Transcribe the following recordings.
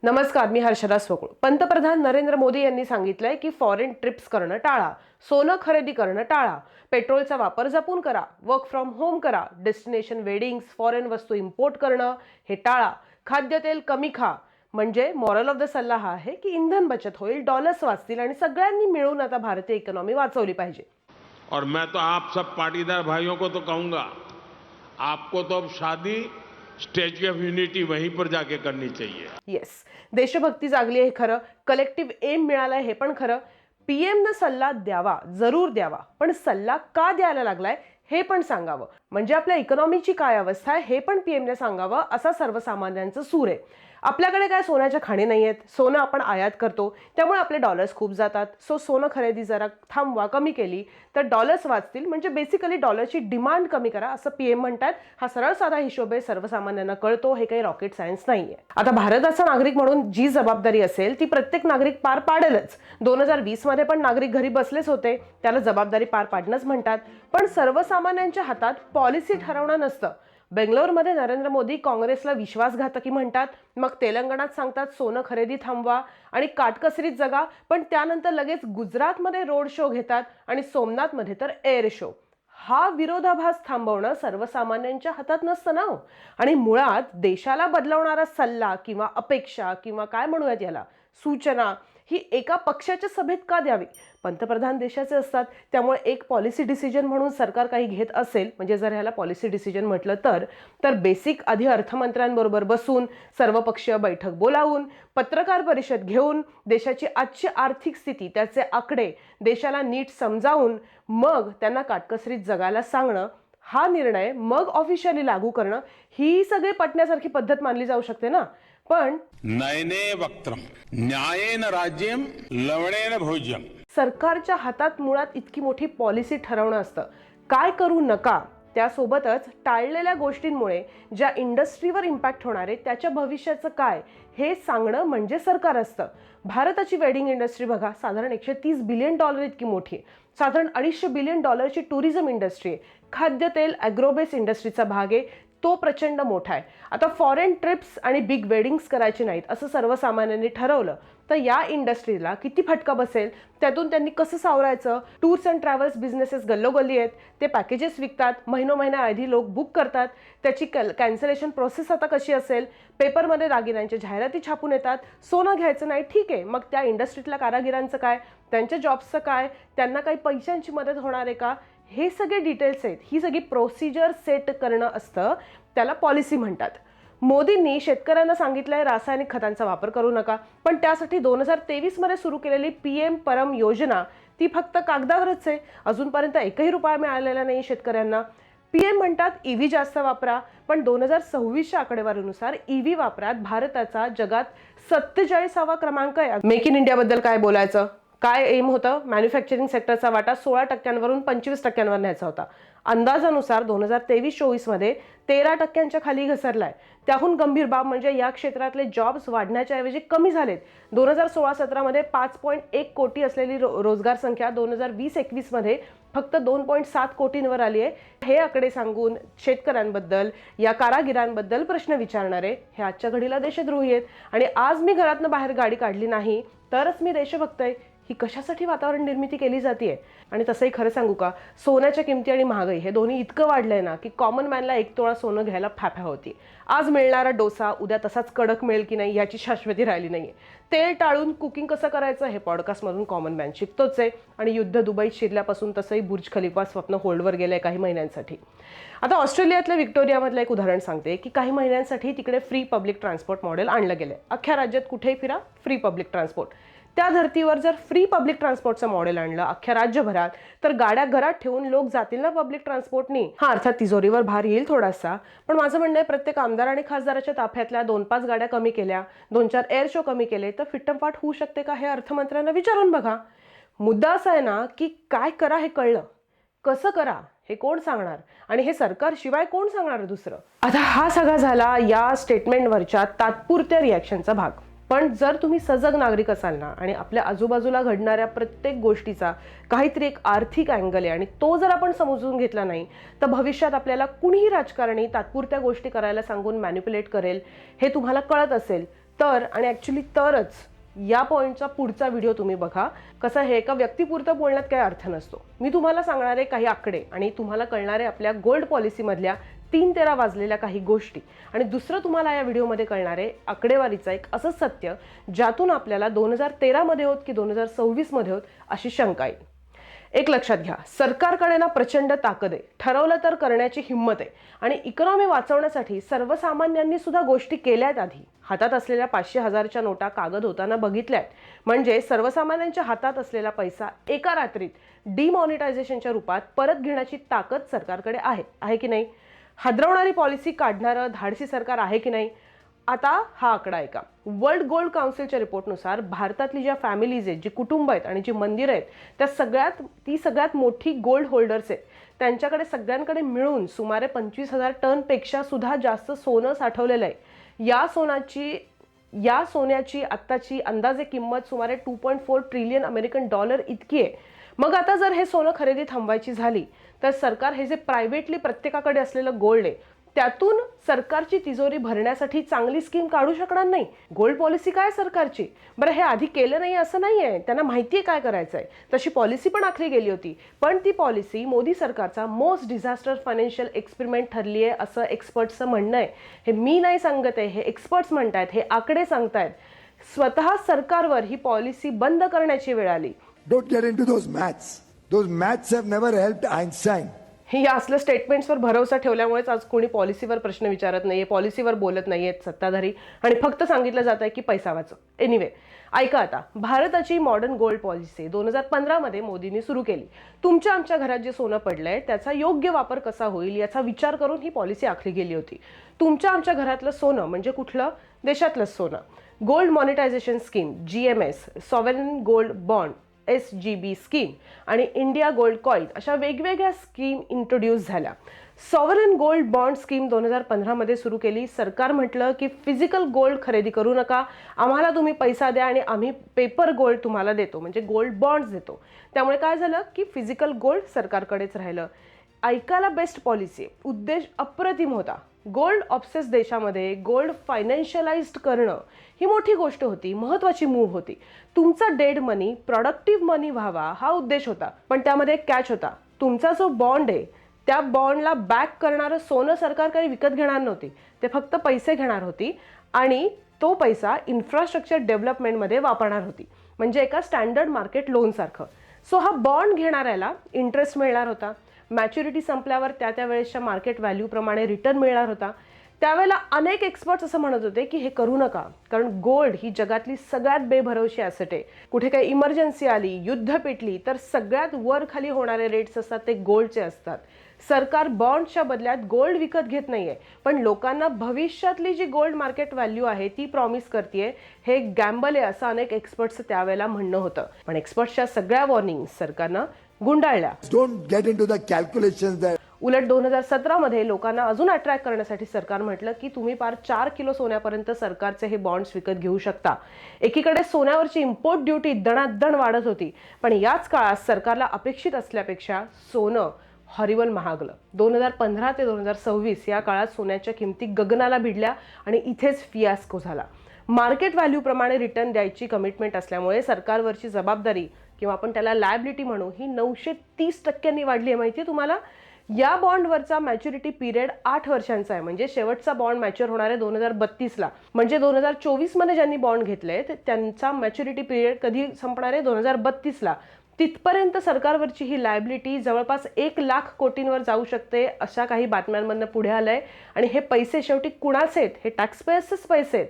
नमस्कार, मी हर्षदा स्वकुळ. पंतप्रधान नरेंद्र मोदी यांनी सांगितलंय की फॉरेन ट्रिप्स करणं टाळा, सोनं खरेदी करणं टाळा, पेट्रोलचा वापर जपून करा, वर्क फ्रॉम होम करा, डेस्टिनेशन वेडिंग्स, फॉरेन वस्तू इम्पोर्ट करणं हे टाळा, खाद्यतेल कमी खा. म्हणजे मॉरल ऑफ द सल्ला हा आहे की इंधन बचत होईल, डॉलर्स वाचतील आणि सगळ्यांनी मिळून आता भारतीय इकॉनॉमी वाचवली पाहिजे. और मैं तो आप सब पाटीदार भाइयों को तो कहूंगा, आपको तो अब शादी स्टैच्यू ऑफ यूनिटी वहीं पर जाके करनी चाहिए. येस, देशभक्ती जागली आहे खरं, कलेक्टिव्ह एम मिळालाय हे पण खरं. पीएमनं सल्ला द्यावा, जरूर द्यावा, पण सल्ला का द्यायला लागलाय हे पण सांगावं. म्हणजे आपल्या इकॉनॉमीची काय अवस्था आहे हे पण पीएमने सांगावं, असा सर्वसामान्यांचा सूर आहे. आपल्याकडे काय सोन्याच्या खाणी नाही आहेत, सोनं आपण आयात करतो, त्यामुळे आपले डॉलर्स खूप जातात. सोनं खरेदी जरा थांबवा, कमी केली तर डॉलर्स वाचतील. म्हणजे बेसिकली डॉलरची डिमांड कमी करा असं पीएम म्हणतात. हा सरळ साधा हिशोब आहे, सर्वसामान्यांना कळतो, हे काही रॉकेट सायन्स नाहीये. आता भारताचा नागरिक म्हणून जी जबाबदारी असेल ती प्रत्येक नागरिक पार पाडेलच. 2020 मध्ये पण नागरिक घरी बसलेच होते, त्याला जबाबदारी पार पाडणंच म्हणतात. पण सर्वसामान्यांच्या हातात पॉलिसी ठरवणं नसतं. बेंगलोरमध्ये नरेंद्र मोदी काँग्रेसला विश्वासघातकी म्हणतात, मग तेलंगणात सांगतात सोनं खरेदी थांबवा आणि काटकसरीत जगा, पण त्यानंतर लगेच गुजरातमध्ये रोड शो घेतात आणि सोमनाथमध्ये तर एअर शो. हा विरोधाभास थांबवणं सर्वसामान्यांच्या हातात नसतं ना. आणि मुळात देशाला बदलवणारा सल्ला किंवा अपेक्षा किंवा काय म्हणूयात याला, सूचना ही एका पक्षाच्या सभेत का द्यावी? पंतप्रधान देशाचे असतात, त्यामुळे एक पॉलिसी डिसिजन म्हणून सरकार काही घेत असेल, म्हणजे जर ह्याला पॉलिसी डिसिजन म्हटलं तर बेसिक आधी अर्थमंत्र्यांबरोबर बसून, सर्वपक्षीय बैठक बोलावून, पत्रकार परिषद घेऊन, देशाची आजची आर्थिक स्थिती, त्याचे आकडे देशाला नीट समजावून मग त्यांना काटकसरीत जगायला सांगणं, हा निर्णय मग ऑफिशियली लागू करणं, ही सगळी पटण्यासारखी पद्धत मानली जाऊ शकते ना. पण नयने वक्त्रम न्यायेन राज्यम लवणेन भोज्यम. सरकारच्या हातात मुळात इतकी मोठी पॉलिसी ठरवणं असतं, काय करू नका. त्यासोबतच टाळलेल्या गोष्टींमुळे ज्या इंडस्ट्रीवर इम्पॅक्ट होणार आहे त्याच्या भविष्याचं काय हे सांगणं म्हणजे सरकार असतं. भारताची वेडिंग इंडस्ट्री बघा, साधारण $130 बिलियन इतकी मोठी आहे. साधारण $250 बिलियन टुरिझम इंडस्ट्री आहे. खाद्यतेल ॲग्रोबेस इंडस्ट्रीचा भाग आहे, तो प्रचंड मोठा आहे. आता फॉरेन ट्रिप्स आणि बिग वेडिंग्स करायचे नाहीत असं सर्वसामान्यांनी ठरवलं तर या इंडस्ट्रीला किती फटका बसेल, त्यातून त्यांनी कसं सावरायचं. टूर्स अँड ट्रॅव्हल्स बिझनेसेस गल्लोगल्ली आहेत, ते पॅकेजेस विकतात, महिनोमहिन्या आधी लोक बुक करतात, त्याची कॅन्सलेशन प्रोसेस आता कशी असेल. पेपरमध्ये दागिन्यांच्या जाहिराती छापून येतात. सोनं घ्यायचं नाही, ठीक आहे, मग त्या इंडस्ट्रीतल्या कारागिरांचं काय, त्यांच्या जॉब्सचं काय, त्यांना काही पैशांची मदत होणार आहे का, हे सगळे डिटेल्स आहेत. ही सगळी प्रोसिजर सेट करणं असतं, त्याला पॉलिसी म्हणतात. मोदींनी शेतकऱ्यांना सांगितलंय रासायनिक खतांचा वापर करू नका, पण त्यासाठी 2023 मध्ये सुरू केलेली पीएम परम योजना ती फक्त कागदावरच आहे. अजूनपर्यंत एकही रुपया मिळालेला नाही शेतकऱ्यांना. पीएम म्हणतात ईव्ही जास्त वापरा, पण 2026च्या आकडेवारीनुसार ईव्ही वापरात भारताचा जगात 47वा क्रमांक आहे. मेक इन इंडियाबद्दल काय बोलायचं, काय एम होतं, मॅन्युफॅक्चरिंग सेक्टरचा वाटा 16% 25% न्यायचा होता. अंदाजानुसार 2023-24 मध्ये 13% खाली घसरलाय. त्याहून गंभीर बाब म्हणजे या क्षेत्रातले जॉब्स वाढण्याच्या ऐवजी कमी झालेत. 2016-17 मध्ये 5.1 कोटी असलेली रोजगार संख्या 2020-21 मध्ये फक्त 2.7 कोटींवर आली आहे. हे आकडे सांगून शेतकऱ्यांबद्दल, या कारागिरांबद्दल प्रश्न विचारणारे हे आजच्या घडीला देशद्रोही आहेत. आणि आज मी घरातनं बाहेर गाडी काढली नाही तरच मी देशभक्त आहे, ही कशासाठी वातावरण निर्मिती केली जाते. आणि तसंही खरं सांगू का, सोन्याच्या किमती आणि महागाई हे दोन्ही इतकं वाढलंय ना की कॉमन मॅनला 1 तोळा सोनं घ्यायला फाफ्या होती. आज मिळणारा डोसा उद्या तसाच कडक मिळेल की नाही याची शाश्वती राहिली नाहीये. तेल टाळून कुकिंग कसं करायचं हे पॉडकास्टमधून कॉमन मॅन शिकतोच आहे. आणि युद्ध दुबईत शिरल्यापासून तसंही बुर्ज खलिफा स्वप्न होल्डवर गेलंय काही महिन्यांसाठी. आता ऑस्ट्रेलियातल्या व्हिक्टोरियामधलं एक उदाहरण सांगते की काही महिन्यांसाठी तिकडे फ्री पब्लिक ट्रान्सपोर्ट मॉडेल आणलं गेलंय. अख्ख्या राज्यात कुठेही फिरा, फ्री पब्लिक ट्रान्सपोर्ट. त्या धर्तीवर जर फ्री पब्लिक ट्रान्सपोर्टचं मॉडेल आणलं अख्ख्या राज्यभरात तर गाड्या घरात ठेवून लोक जातील ना पब्लिक ट्रान्सपोर्टनी. हा, अर्थात तिजोरीवर भार येईल थोडासा, पण माझं म्हणणं आहे प्रत्येक आमदार आणि खासदाराच्या ताफ्यातल्या 2-5 गाड्या कमी केल्या, 2-4 एअर शो कमी केले तर फिट्टमफाट होऊ शकते का हे अर्थमंत्र्यांना विचारून बघा. मुद्दा असा आहे ना की काय करा हे कळलं, कसं करा हे कोण सांगणार, आणि हे सरकारशिवाय कोण सांगणार दुसरं. आता हा सगळा झाला या स्टेटमेंटवरच्या तात्पुरत्या रिॲक्शनचा भाग. पण जर तुम्ही सजग नागरिक असाल ना आणि आपल्या आजूबाजूला घडणाऱ्या प्रत्येक गोष्टीचा काहीतरी एक आर्थिक अँगल आहे आणि तो जर आपण समजून घेतला नाही तर भविष्यात आपल्याला कुणीही राजकारणी तात्पुरत्या गोष्टी करायला सांगून मॅनिप्युलेट करेल हे तुम्हाला कळत असेल तर आणि ॲक्च्युली तरच या पॉईंटचा पुढचा व्हिडिओ तुम्ही बघा. कसं हे एका व्यक्तिपुरतं बोलण्यात काही अर्थ नसतो. मी तुम्हाला सांगणारे काही आकडे आणि तुम्हाला कळणारे आपल्या गोल्ड पॉलिसीमधल्या 3-13 वाजलेल्या काही गोष्टी आणि दुसरं तुम्हाला या व्हिडिओमध्ये कळणारे आकडेवारीचं एक असं सत्य ज्यातून आपल्याला 2013 मध्ये होत की 2026 मध्ये होत अशी शंका येईल. एक लक्षात घ्या, सरकारकडे ना प्रचंड ताकद आहे, ठरवलं तर करण्याची हिंमत आहे आणि इकॉनॉमी वाचवण्यासाठी सर्वसामान्यांनी सुद्धा गोष्टी केल्यात. आधी हातात असलेल्या 500-1000च्या नोटा कागद होताना बघितल्यात. म्हणजे सर्वसामान्यांच्या हातात असलेला पैसा एका रात्रीत डिमॉनिटायझेशनच्या रूपात परत घेण्याची ताकद सरकारकडे आहे की नाही? हादरवणारी पॉलिसी काढणारं धाडसी सरकार आहे की नाही? आता हा आकडा ऐका. वर्ल्ड गोल्ड काउन्सिलच्या रिपोर्टनुसार भारतातली ज्या फॅमिलीज आहेत, जी कुटुंब आहेत आणि जी मंदिरं आहेत, त्या सगळ्यात मोठी गोल्ड होल्डर्स आहेत. त्यांच्याकडे सगळ्यांकडे मिळून सुमारे 25,000 टनपेक्षा सुद्धा जास्त सोनं साठवलेलं आहे. या सोन्याची आत्ताची अंदाजे किंमत सुमारे 2.4 ट्रिलियन अमेरिकन डॉलर इतकी आहे. मग आता जर हे सोनं खरेदी थांबवायची झाली तर सरकार हे जे प्रायव्हेटली प्रत्येकाकडे असलेलं गोल्ड आहे त्यातून सरकारची तिजोरी भरण्यासाठी चांगली स्कीम काढू शकणार नाही. गोल्ड पॉलिसी काय सरकारची? बरं, हे आधी केलं नाही असं नाही आहे, त्यांना माहिती आहे काय करायचं आहे. तशी पॉलिसी पण आखली गेली होती, पण ती पॉलिसी मोदी सरकारचा मोस्ट डिझास्टर फायनान्शियल एक्सपेरिमेंट ठरली आहे असं एक्सपर्ट्सचं म्हणणं आहे. हे मी नाही सांगत आहे, हे एक्सपर्ट्स म्हणतायत, हे आकडे सांगतायत. स्वतः सरकारवर ही पॉलिसी बंद करण्याची वेळ आली. Don't get into those maths. Those maths have never helped Einstein. हे या असल्या स्टेटमेंट्सवर भरोसा ठेवल्यामुळेच आज कोणी पॉलिसीवर प्रश्न विचारत नाहीये, पॉलिसीवर बोलत नाहीयेत सत्ताधारी आणि फक्त सांगितलं जात आहे की पैसा वाचव. एनिवे, ऐका आता. भारताची मॉडर्न गोल्ड पॉलिसी 2015 मध्ये मोदींनी सुरू केली. तुमच्या आमच्या घरात जे सोनं पडलंय त्याचा योग्य वापर कसा होईल याचा विचार करून ही पॉलिसी आखली गेली होती. तुमच्या आमच्या घरातलं सोनं म्हणजे कुठलं? देशातलंच सोनं. Gold monetization scheme GMS, sovereign gold bond SGB scheme आणि इंडिया गोल्ड कॉइन अशा वेगवेगळ्या स्कीम इंट्रोड्यूस झाल्या. सॉव्हरेन गोल्ड बॉन्ड स्कीम 2015 मध्ये सुरू केली. सरकार म्हटलं की फिजिकल गोल्ड खरेदी करू नका, आम्हाला तुम्ही पैसा द्या आणि आम्ही पेपर गोल्ड तुम्हाला देतो, म्हणजे गोल्ड बॉन्ड्स देतो. त्यामुळे काय झालं की फिजिकल गोल्ड सरकारकडेच राहिलं. ऐकायला बेस्ट पॉलिसी, उद्देश अप्रतिम होता. गोल्ड ऑब्सेस देशामध्ये गोल्ड फायनान्शियलाइज्ड करणं ही मोठी गोष्ट होती, महत्त्वाची मूव्ह होती. तुमचा डेड मनी प्रोडक्टिव्ह मनी व्हावा हा उद्देश होता. पण त्यामध्ये एक कॅच होता. तुमचा जो बॉन्ड आहे त्या बॉन्डला बॅक करणारं सोनं सरकार काही विकत घेणार नव्हती, ते फक्त पैसे घेणार होती आणि तो पैसा इन्फ्रास्ट्रक्चर डेव्हलपमेंटमध्ये वापरणार होती, म्हणजे एका स्टँडर्ड मार्केट लोनसारखं. सो हा बॉन्ड घेणाऱ्याला इंटरेस्ट मिळणार होता. मॅच्युरिटी संपल्यावर त्या वेळेसच्या मार्केट व्हॅल्यूप्रमाणे रिटर्न मिळणार होता. त्यावेळेला अनेक एक्सपर्ट्स असं म्हणत होते की हे करू नका, कारण गोल्ड ही जगातली सगळ्यात बेभरवशी ॲसेट आहे. कुठे काही इमर्जन्सी आली, युद्ध पेटली तर सगळ्यात वर खाली होणारे रेट्स असतात ते गोल्डचे असतात. सरकार बॉन्डच्या बदल्यात गोल्ड विकत घेत नाहीये, पण लोकांना भविष्यातली जी गोल्ड मार्केट व्हॅल्यू आहे ती प्रॉमिस करते. हे गॅम्बल आहे असं अनेक एक्सपर्ट्सचं त्यावेळेला म्हणणं होतं. पण एक्सपर्ट्सच्या सगळ्या वॉर्निंग सरकारनं गुंडाळल्या. Don't get into the calculations that उलट 2017 मध्ये लोकांना अजून अट्रॅक्ट करण्यासाठी सरकार म्हटलं की तुम्ही पार 4 किलो सोन्यापर्यंत सरकारचे हे बॉन्ड्स विकत घेऊ शकता. एकीकडे सोन्यावरची इम्पोर्ट ड्युटी दणादण वाढत होती, पण याच काळात सरकारला अपेक्षित असल्यापेक्षा सोनं हॉरिबल महागलं. 2015 ते 2026 या काळात सोन्याच्या किमती गगनाला भिडल्या आणि इथेच फियास्को झाला. मार्केट व्हॅल्यूप्रमाणे रिटर्न द्यायची कमिटमेंट असल्यामुळे सरकारवरची जबाबदारी किंवा आपण त्याला लायबिलिटी म्हणू ही 930% वाढली आहे. माहिती आहे तुम्हाला? या बॉन्डवरचा मॅच्युरिटी पिरियड 8 वर्षांचा आहे, म्हणजे शेवटचा बॉन्ड मॅच्युअर होणार आहे 2032ला. म्हणजे 2024 मध्ये ज्यांनी बॉन्ड घेतले त्यांचा मॅच्युरिटी पिरियड कधी संपणार आहे? 2032ला. तिथपर्यंत सरकारवरची ही लायबिलिटी जवळपास 1 लाख कोटींवर जाऊ शकते अशा काही बातम्यांमधनं पुढे आलंय. आणि हे पैसे शेवटी कुणाचे आहेत? हे टॅक्सपेयर्सचेच पैसे आहेत.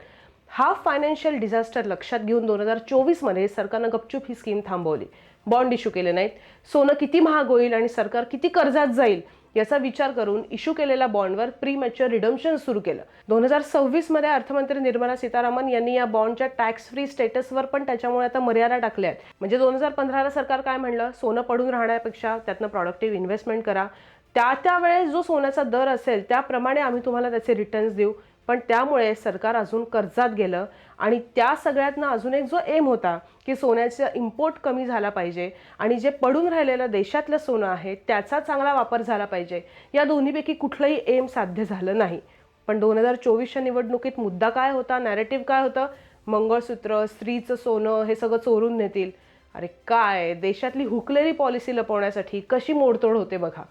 हा फायनान्शियल डिझास्टर लक्षात घेऊन 2024 मध्ये सरकारनं गपचूप ही स्कीम थांबवली. बॉन्ड इश्यू केले नाहीत. सोनं किती महाग होईल आणि सरकार किती कर्जात जाईल याचा विचार करून इश्यू केलेल्या बॉन्डवर प्री मॅच्युअर रिडम्पशन सुरू केलं. 2026 मध्ये अर्थमंत्री निर्मला सीतारामन यांनी या बॉन्डच्या टॅक्स फ्री स्टेटसवर पण त्याच्यामुळे आता मर्यादा टाकल्या आहेत. म्हणजे 2015ला सरकार काय म्हणलं? सोनं पडून राहण्यापेक्षा त्यातनं प्रोडक्टिव्ह इन्व्हेस्टमेंट करा. त्यावेळेस जो सोन्याचा दर असेल त्याप्रमाणे आम्ही तुम्हाला त्याचे रिटर्न्स देऊ. पण त्यामुळे सरकार अजून कर्जात गेलं आणि त्या सगळ्यातनं अजून एक जो एम होता की सोन्याचा इम्पोर्ट कमी झाला पाहिजे आणि जे पडून राहिलेलं देशातलं सोनं आहे त्याचा चांगला वापर झाला पाहिजे, या दोन्हीपैकी कुठलंही एम साध्य झालं नाही. पण 2024च्या निवडणुकीत मुद्दा काय होता, नॅरेटिव्ह काय होतं? मंगळसूत्र, स्त्रीचं सोनं हे सगळं चोरून नेतील. अरे काय, देशातली हुकलेली पॉलिसी लपवण्यासाठी कशी मोडतोड होते बघा.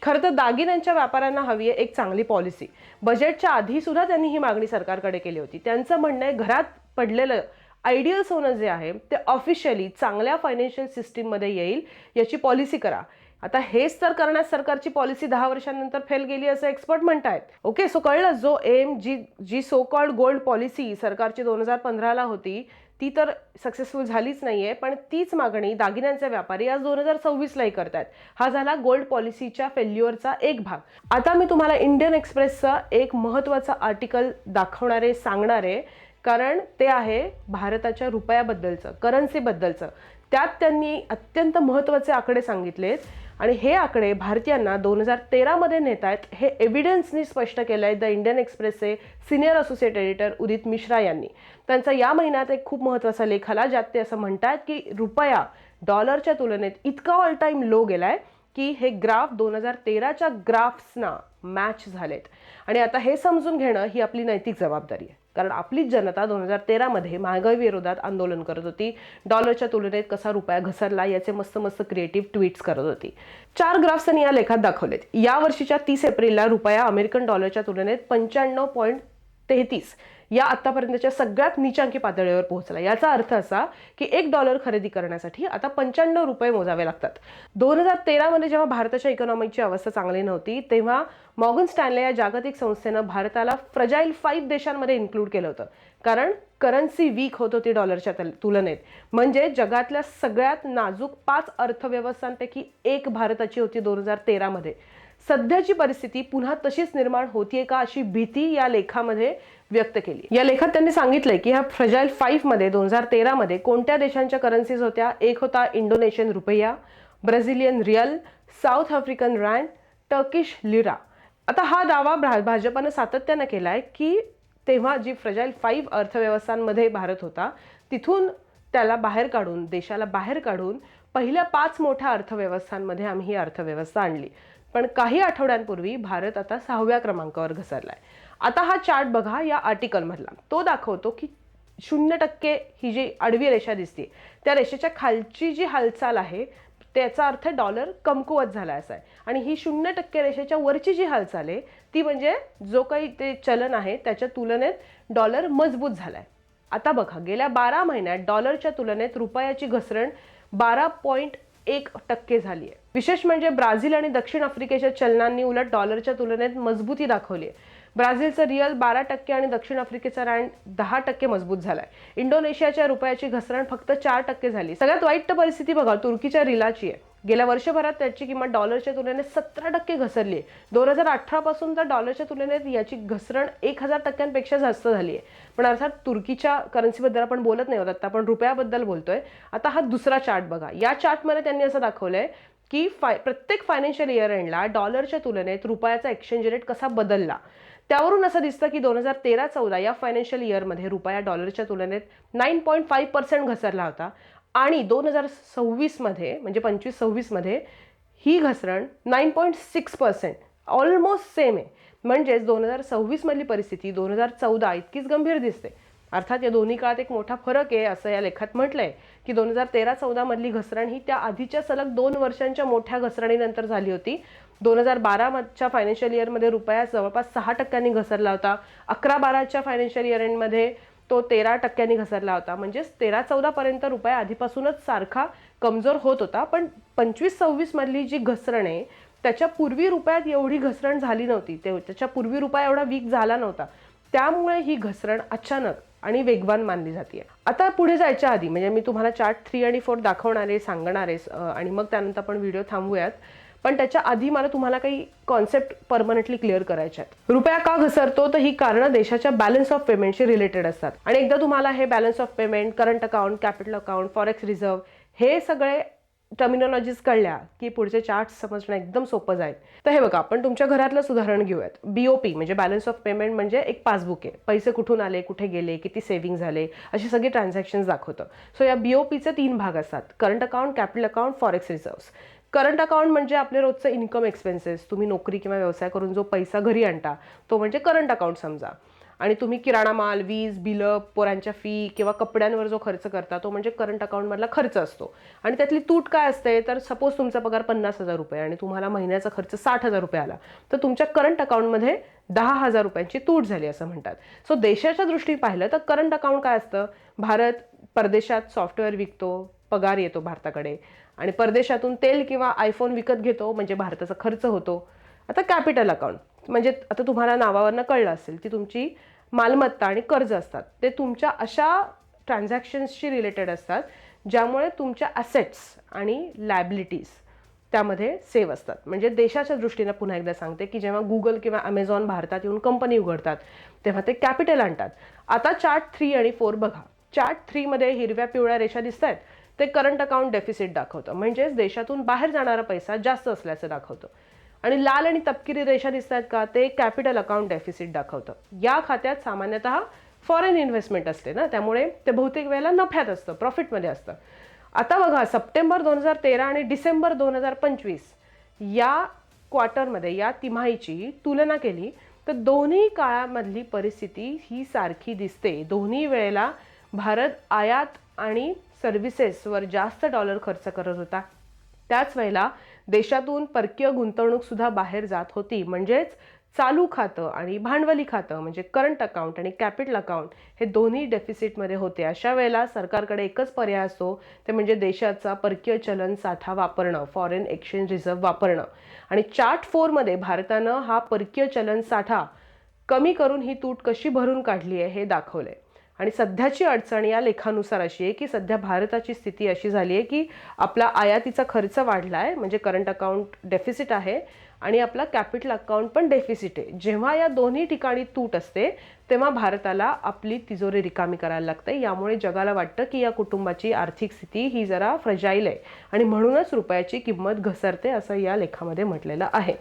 खरं तर दागिन्यांच्या व्यापाऱ्यांना हवी आहे एक चांगली पॉलिसी. बजेटच्या आधी सुद्धा त्यांनी ही मागणी सरकारकडे केली होती. त्यांचं म्हणणं आहे घरात पडलेलं आयडियल सोनं जे आहे ते ऑफिशियली चांगल्या फायनान्शियल सिस्टीममध्ये येईल याची पॉलिसी करा. आता हेच तर करण्यास सरकारची पॉलिसी 10 वर्षांनंतर फेल गेली असं एक्सपर्ट म्हणतायत. ओके, सो कळलं, जो M G so called gold policy सरकारची 2015ला होती ती तर सक्सेसफुल झालीच नाहीये, पण तीच मागणी दागिन्यांचे व्यापारी आज 2026लाही करतायत. हा झाला गोल्ड पॉलिसीच्या फेल्युअरचा एक भाग. आता मी तुम्हाला इंडियन एक्सप्रेसचा एक महत्त्वाचा आर्टिकल दाखवणारे, सांगणारे, कारण ते आहे भारताच्या रुपयाबद्दलचं, करन्सीबद्दलचं. त्यात त्यांनी अत्यंत महत्त्वाचे आकडे सांगितलेत आणि हे आकडे भारतीयांना 2013मध्ये नेत आहेत हे एव्हिडन्सनी स्पष्ट केलं आहे द इंडियन एक्सप्रेसचे senior associate editor Udit Mishra यांनी. त्यांचा या महिन्यात एक खूप महत्त्वाचा लेख आला ज्यात ते असं म्हणतात की रुपया डॉलरच्या तुलनेत इतका ऑल टाईम लो गेलाय की हे ग्राफ 2013च्या ग्राफ्सना मॅच झालेत. आणि आता हे समजून घेणं ही आपली नैतिक जबाबदारी आहे, कारण आपलीच जनता 2013मध्ये महागाई विरोधात आंदोलन करत होती. डॉलरच्या तुलनेत कसा रुपया घसरला याचे मस्त मस्त क्रिएटिव्ह ट्विट्स करत होती. 4 ग्राफ्स त्यांनी या लेखात दाखवलेत. या वर्षीच्या 30 एप्रिलला रुपया अमेरिकन डॉलरच्या तुलनेत 95.33 या आतापर्यंतच्या सगळ्यात नीचांकी पातळीवर पोहोचला. याचा अर्थ असा की $1 खरेदी करण्यासाठी आता 95 रुपये मोजावे लागतात. 2013मध्ये जेव्हा भारताच्या इकॉनॉमीची अवस्था चांगली नव्हती तेव्हा मॉर्गन स्टॅनले या जागतिक संस्थेनं भारताला फ्रजाईल 5 देशांमध्ये इन्क्लूड केलं होतं, कारण करन्सी वीक होत होती डॉलरच्या तुलनेत. म्हणजे जगातल्या सगळ्यात नाजूक 5 अर्थव्यवस्थांपैकी एक भारताची होती 2013मध्ये. सध्याची परिस्थिती पुन्हा तशीच निर्माण होतीये का अशी भीती या लेखामध्ये व्यक्त केली. या लेखात त्यांनी सांगितलंय की ह्या फ्रजाईल 5 मध्ये 2013मध्ये कोणत्या देशांच्या करन्सीज होत्या? एक होता Indonesian rupiah, Brazilian real, south African रँड, टर्किश लिरा. आता हा दावा भाजपनं सातत्यानं केलाय की तेव्हा जी फ्रजाईल 5 अर्थव्यवस्थांमध्ये भारत होता तिथून त्याला बाहेर काढून, देशाला बाहेर काढून पहिल्या 5 मोठ्या अर्थव्यवस्थांमध्ये आम्ही ही अर्थव्यवस्था आणली. पण काही आठवड्यांपूर्वी भारत आता 6व्या क्रमांकावर घसरलाय. आता हा चार्ट बघा या आर्टिकलमधला, तो दाखवतो की 0% ही जी आडवी रेषा दिसते त्या रेषेच्या खालची जी हालचाल आहे त्याचा अर्थ डॉलर कमकुवत झाला असा आहे. आणि ही 0% रेषेच्या वरची जी हालचाल आहे ती म्हणजे जो काही ते चलन आहे त्याच्या तुलनेत डॉलर मजबूत झालाय. आता बघा, गेल्या 12 महिन्यात डॉलरच्या तुलनेत रुपयाची घसरण 12.1% झाली आहे. विशेष म्हणजे ब्राझील आणि दक्षिण आफ्रिकेच्या चलनांनी उलट डॉलरच्या तुलनेत मजबूती दाखवली आहे. ब्राझीलचं रियल 12% आणि दक्षिण आफ्रिकेचा रँड 10% मजबूत झालाय. इंडोनेशियाच्या रुपयाची घसरण फक्त 4% झाली. सगळ्यात वाईट परिस्थिती बघा तुर्कीच्या रिलाची आहे. गेल्या वर्षभरात त्याची किंमत डॉलरच्या तुलनेत 17% घसरली आहे. 2018 पासून तर डॉलरच्या तुलनेत याची घसरण 1000%पेक्षा जास्त झाली आहे. पण अर्थात तुर्कीच्या करन्सीबद्दल आपण बोलत नाही होत, आता आपण रुपयाबद्दल बोलतोय. आता हा दुसरा चार्ट बघा. या चार्टमध्ये त्यांनी असं दाखवलंय की प्रत्येक फायनान्शियल इयर एंडला डॉलरच्या तुलनेत रुपयाचा एक्सचेंज रेट कसा बदलला. त्यावरून असं दिसतं की 2013-14 या फायनान्शियल इयरमध्ये रुपया डॉलरच्या तुलनेत 9.5% घसरला होता आणि 2026 मध्ये म्हणजे 25-26 मध्ये ही घसरण 9.6%, ऑलमोस्ट सेम आहे. म्हणजेच 2026 मधली परिस्थिती 2014 इतकीच गंभीर दिसते. अर्थात या दोन्ही काळात एक मोठा फरक आहे असं या लेखात म्हटलंय की 2013-14 मधली घसरण ही त्या आधीच्या सलग 2 वर्षांच्या मोठ्या घसरणीनंतर झाली होती. 2012च्या फायनान्शियल इयरमध्ये रुपया जवळपास 6% घसरला होता. 11-12च्या फायनान्शियल इयर एंडमध्ये तो 13% घसरला होता. म्हणजेच 13-14 पर्यंत रुपया आधीपासूनच सारखा कमजोर होत होता. पण 25-26 मधली जी घसरण आहे त्याच्या पूर्वी रुपयात एवढी घसरण झाली नव्हती. त्याच्या पूर्वी रुपया एवढा वीक झाला नव्हता. त्यामुळे ही घसरण अचानक आणि वेगवान मानली जाते. आता पुढे जायच्या आधी म्हणजे मी तुम्हाला चार्ट 3 आणि 4 दाखवणारे, सांगणारे आणि मग त्यानंतर आपण व्हिडिओ थांबवूयात. पण त्याच्या आधी मला तुम्हाला काही कॉन्सेप्ट परमनंटली क्लिअर करायचे आहेत. रुपया का घसरतो तर ही कारणं देशाच्या बॅलन्स ऑफ पेमेंटशी रिलेटेड असतात. आणि एकदा तुम्हाला हे balance of payment, current account, capital account, forex reserve हे सगळे टर्मिनॉलॉजीज कळल्या की पुढचे चार्ट समजणं एकदम सोपं जाईल. तर हे बघा, आपण तुमच्या घरातलंच उदाहरण घेऊयात. BOP म्हणजे बॅलन्स ऑफ पेमेंट म्हणजे एक पासबुक आहे. पैसे कुठून आले, कुठे गेले, किती सेव्हिंग झाले अशी सगळी ट्रान्झॅक्शन्स दाखवतं. सो या BOPचे 3 भाग असतात: current account, capital account, forex reserve. Current account म्हणजे आपले रोजचे इन्कम एक्सपेन्सेस, तुम्ही नोकरी किंवा व्यवसाय करून जो पैसा घरी आणता तो म्हणजे करंट अकाउंट समजा. आणि तुम्ही किराणा माल, वीज बिलं, पोरांच्या फी किंवा कपड्यांवर जो खर्च करता तो म्हणजे करंट अकाउंटमधला खर्च असतो. आणि त्यातली तूट काय असते, तर सपोज तुमचा पगार 50,000 रुपये आणि तुम्हाला महिन्याचा खर्च 60,000 रुपये आला, तर तुमच्या करंट अकाउंटमध्ये 10,000 रुपयांची तूट झाली असं म्हणतात. सो देशाच्या दृष्टीने पाहिलं तर करंट अकाउंट काय असतं, भारत परदेशात सॉफ्टवेअर विकतो, पगार येतो भारताकडे, आणि परदेशातून तेल किंवा आयफोन विकत घेतो म्हणजे भारताचा खर्च होतो. आता कॅपिटल अकाउंट म्हणजे आता तुम्हाला नावावरनं कळलं असेल ती तुमची मालमत्ता आणि कर्ज असतात, ते तुमच्या अशा ट्रान्झॅक्शन्सशी रिलेटेड असतात ज्यामुळे तुमच्या ॲसेट्स आणि लायबिलिटीज त्यामध्ये सेव्ह असतात. म्हणजे देशाच्या दृष्टीनं पुन्हा एकदा सांगते की जेव्हा गुगल किंवा अमेझॉन भारतात येऊन कंपनी उघडतात तेव्हा ते कॅपिटल आणतात. आता चार्ट 3 आणि 4 बघा. चार्ट 3 मध्ये हिरव्या पिवळ्या रेषा दिसत आहेत, ते करंट अकाउंट डेफिसिट दाखवतं, म्हणजेच देशातून बाहेर जाणारा पैसा जास्त असल्याचं दाखवतं. आणि लाल आणि तपकिरी रेषा दिसतात का, ते कॅपिटल अकाउंट डेफिसिट दाखवतं. या खात्यात सामान्यतः फॉरेन इन्व्हेस्टमेंट असते ना, त्यामुळे ते बहुतेक वेळेला नफ्यात असतं, प्रॉफिटमध्ये असतं. आता बघा, सप्टेंबर 2013 आणि डिसेंबर 2025 या क्वार्टरमध्ये, या तिमाहीची तुलना केली तर दोन्ही काळामधली परिस्थिती ही सारखी दिसते. दोन्ही वेळेला भारत आयात आणि सर्व्हिसेसवर जास्त डॉलर खर्च करत होता. त्याच वेळेला देशातून परकीय गुंतवणूक सुद्धा बाहेर जात होती. म्हणजेच चालू खातं आणि भांडवली खातं म्हणजे करंट अकाउंट आणि कॅपिटल अकाउंट हे दोन्ही डेफिसिटमध्ये होते. अशा वेळेला सरकारकडे एकच पर्याय असतो, ते म्हणजे देशाचा परकीय चलन साठा वापरणं, फॉरेन एक्सचेंज रिझर्व्ह वापरणं. आणि चार्ट 4 मध्ये भारतानं हा परकीय चलन साठा कमी करून ही तूट कशी भरून काढली आहे हे दाखवलंय. आणि सध्याची अडचण या लेखानुसार अशी आहे की सध्या भारताची स्थिती अशी झाली आहे की आपला आयातीचा खर्च वाढला आहे, म्हणजे करंट अकाउंट डेफिसिट आहे, आणि आपला कॅपिटल अकाउंट पण डेफिसिट आहे. जेव्हा या दोन्ही ठिकाणी तूट असते तेव्हा भारताला आपली तिजोरी रिकामी करायला लागते. यामुळे जगाला वाटतं की या कुटुंबाची आर्थिक स्थिती ही जरा फ्रजाईल आहे आणि म्हणूनच रुपयाची किंमत घसरते असं या लेखामध्ये म्हटलेलं आहे.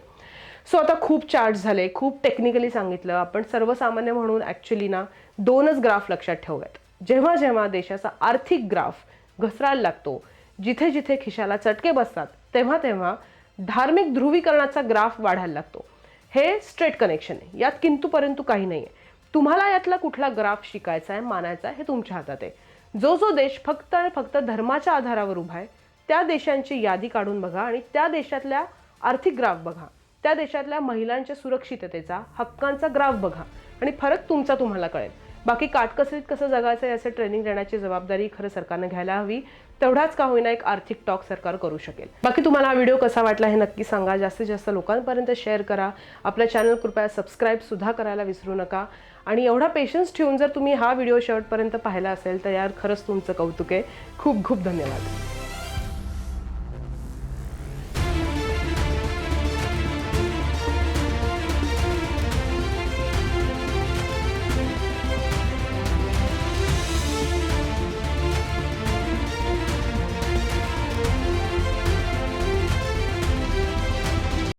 सो आता खूप चार्ट झाले, खूप टेक्निकली सांगितलं. आपण सर्वसामान्य म्हणून ॲक्च्युली ना 2च ग्राफ लक्षात ठेवूयात. जेव्हा जेव्हा देशाचा आर्थिक ग्राफ घसरायला लागतो, जिथे जिथे खिशाला चटके बसतात, तेव्हा तेव्हा धार्मिक ध्रुवीकरणाचा ग्राफ वाढायला लागतो. हे स्ट्रेट कनेक्शन आहे, यात किंतु परंतु काही नाही आहे. तुम्हाला यातला कुठला ग्राफ शिकायचा आहे, मानायचा आहे, हे तुमच्या हातात आहे. जो जो देश फक्त आणि फक्त धर्माच्या आधारावर उभा आहे त्या देशांची यादी काढून बघा आणि त्या देशातल्या आर्थिक ग्राफ बघा, त्या देशातल्या महिलांच्या सुरक्षिततेचा, हक्कांचा ग्राफ बघा आणि फरक तुमचा तुम्हाला कळेल. बाकी काटकसरीत कसं जगायचं याचं ट्रेनिंग देण्याची जबाबदारी खरं सरकारनं घ्यायला हवी. तेवढाच का होईना एक आर्थिक टॉक सरकार करू शकेल. बाकी तुम्हाला हा व्हिडिओ कसा वाटला हे नक्की सांगा. जास्तीत जास्त लोकांपर्यंत शेअर करा. आपल्या चॅनल कृपया सबस्क्राईब सुद्धा करायला विसरू नका. आणि एवढा पेशन्स ठेवून जर तुम्ही हा व्हिडिओ शेवटपर्यंत पाहिला असेल तर यार खरंच तुमचं कौतुक आहे. खूप खूप धन्यवाद.